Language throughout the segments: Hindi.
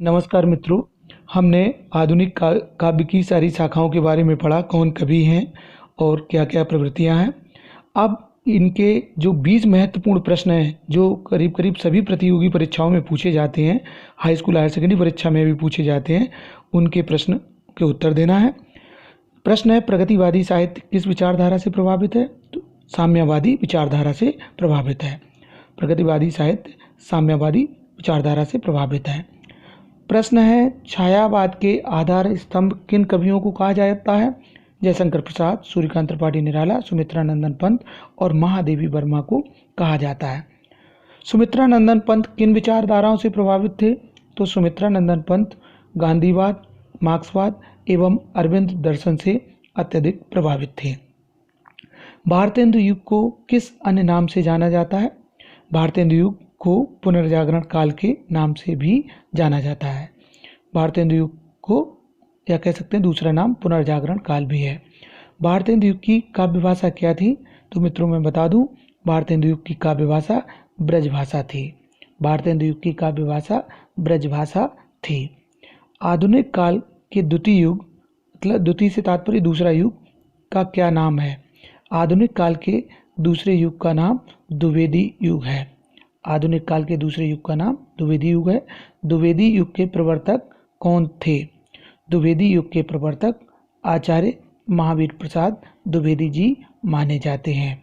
नमस्कार मित्रों। हमने आधुनिक काव्य की सारी शाखाओं के बारे में पढ़ा, कौन कवि हैं और क्या क्या प्रवृत्तियां हैं। अब इनके जो 20 महत्वपूर्ण प्रश्न हैं जो करीब करीब सभी प्रतियोगी परीक्षाओं में पूछे जाते हैं, हाई स्कूल हायर सेकेंडरी परीक्षा में भी पूछे जाते हैं, उनके प्रश्न के उत्तर देना है। प्रश्न है, प्रगतिवादी साहित्य किस विचारधारा से प्रभावित है? तो साम्यवादी विचारधारा से प्रभावित है। प्रगतिवादी साहित्य साम्यवादी विचारधारा से प्रभावित है। प्रश्न है, छायावाद के आधार स्तंभ किन कवियों को कहा जाता है? जयशंकर प्रसाद, सूर्यकांत त्रिपाठी निराला, सुमित्रा नंदन पंत और महादेवी वर्मा को कहा जाता है। सुमित्रा नंदन पंत किन विचारधाराओं से प्रभावित थे? तो सुमित्रा नंदन पंत गांधीवाद, मार्क्सवाद एवं अरविंद दर्शन से अत्यधिक प्रभावित थे। भारतेंदु युग को किस अन्य नाम से जाना जाता है? भारतेंदु युग को पुनर्जागरण काल के नाम से भी जाना जाता है। भारतेंदु युग को या कह सकते हैं दूसरा नाम पुनर्जागरण काल भी है। भारतेंदु युग की काव्य भाषा क्या थी? तो मित्रों मैं बता दूं, भारतेंदु युग की काव्य भाषा ब्रजभाषा थी। भारतेंदु युग की काव्य भाषा ब्रजभाषा थी। आधुनिक काल के द्वितीय युग, मतलब द्वितीय से तात्पर्य दूसरा युग, का क्या नाम है? आधुनिक काल के दूसरे युग का नाम द्विवेदी युग है। आधुनिक काल के दूसरे युग का नाम द्विवेदी युग है। द्विवेदी युग के प्रवर्तक कौन थे? द्विवेदी युग के प्रवर्तक आचार्य महावीर प्रसाद द्विवेदी जी माने जाते हैं।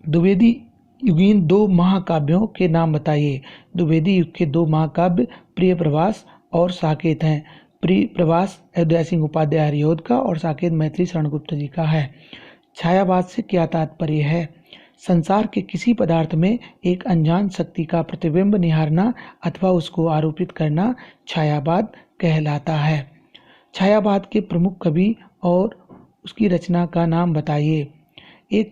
द्विवेदी युगीन दो महाकाव्यों के नाम बताइए। द्विवेदी युग के दो महाकाव्य प्रिय प्रवास और साकेत हैं। प्रिय प्रवास अयोध्या सिंह उपाध्याय हरिऔध का और साकेत मैथिली शरण गुप्त जी का है। छायावाद से क्या तात्पर्य है? संसार के किसी पदार्थ में एक अनजान शक्ति का प्रतिबिंब निहारना अथवा उसको आरोपित करना छायावाद कहलाता है। छायावाद के प्रमुख कवि और उसकी रचना का नाम बताइए। एक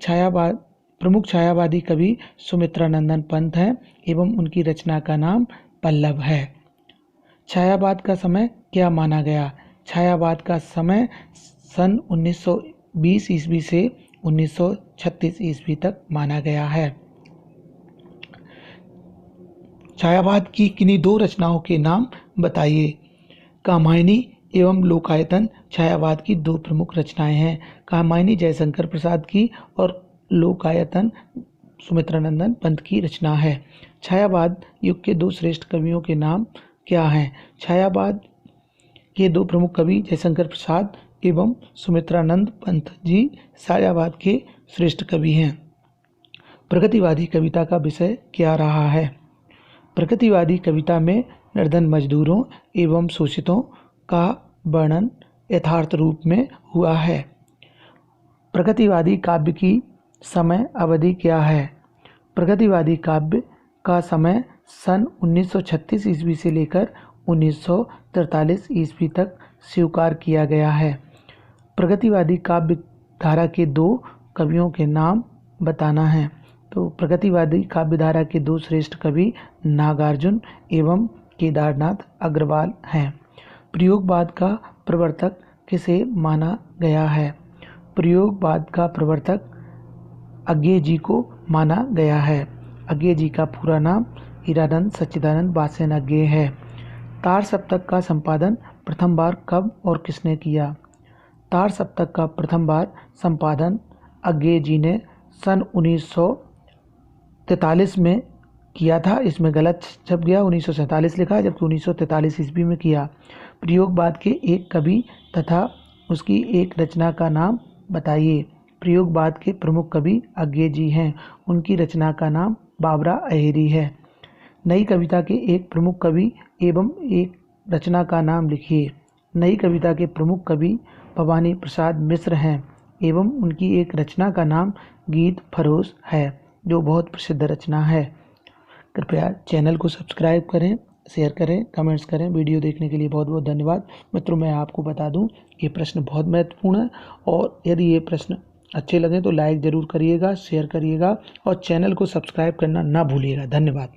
प्रमुख छायावादी कवि सुमित्रा नंदन पंत हैं एवं उनकी रचना का नाम पल्लव है। छायावाद का समय क्या माना गया? छायावाद का समय सन 1920 ईस्वी से 1936 ईस्वी तक माना गया है। छायावाद की किन्हीं दो रचनाओं के नाम बताइए। कामायनी एवं लोकायतन छायावाद की दो प्रमुख रचनाएं हैं। कामायनी जयशंकर प्रसाद की और लोकायतन सुमित्रा नंदन पंत की रचना है। छायावाद युग के दो श्रेष्ठ कवियों के नाम क्या हैं? छायावाद के दो प्रमुख कवि जयशंकर प्रसाद एवं सुमित्रानंद पंत जी छायावाद के श्रेष्ठ कवि हैं। प्रगतिवादी कविता का विषय क्या रहा है? प्रगतिवादी कविता में निर्धन मजदूरों एवं शोषितों का वर्णन यथार्थ रूप में हुआ है। प्रगतिवादी काव्य की समय अवधि क्या है? प्रगतिवादी काव्य का समय सन 1936 ईस्वी से लेकर 1943 ईस्वी तक स्वीकार किया गया है। प्रगतिवादी काव्य धारा के दो कवियों के नाम बताना है। तो प्रगतिवादी काव्य धारा के दो श्रेष्ठ कवि नागार्जुन एवं केदारनाथ अग्रवाल हैं। प्रयोगवाद का प्रवर्तक किसे माना गया है? प्रयोगवाद का प्रवर्तक अज्ञे जी को माना गया है। अज्ञे जी का पूरा नाम हीरानंद सच्चिदानंद वात्स्यन अज्ञे है। तार सप्तक का संपादन प्रथम बार कब और किसने किया? तार सप्तक का प्रथम बार संपादन अज्ञे जी ने सन 1943 में किया था। इसमें गलत छप गया, 1947 लिखा जबकि 1943 ईस्वी में किया। प्रयोगवाद के एक कवि तथा उसकी एक रचना का नाम बताइए। प्रयोगवाद के प्रमुख कवि अज्ञे जी हैं। उनकी रचना का नाम बाबरा अहेरी है। नई कविता के एक प्रमुख कवि एवं एक रचना का नाम लिखिए। नई कविता के प्रमुख कवि भवानी प्रसाद मिश्र हैं एवं उनकी एक रचना का नाम गीत फरोश है, जो बहुत प्रसिद्ध रचना है। कृपया चैनल को सब्सक्राइब करें, शेयर करें, कमेंट्स करें। वीडियो देखने के लिए बहुत बहुत धन्यवाद। मित्रों मैं आपको बता दूं, ये प्रश्न बहुत महत्वपूर्ण है और यदि ये प्रश्न अच्छे लगे तो लाइक ज़रूर करिएगा, शेयर करिएगा और चैनल को सब्सक्राइब करना ना भूलिएगा। धन्यवाद।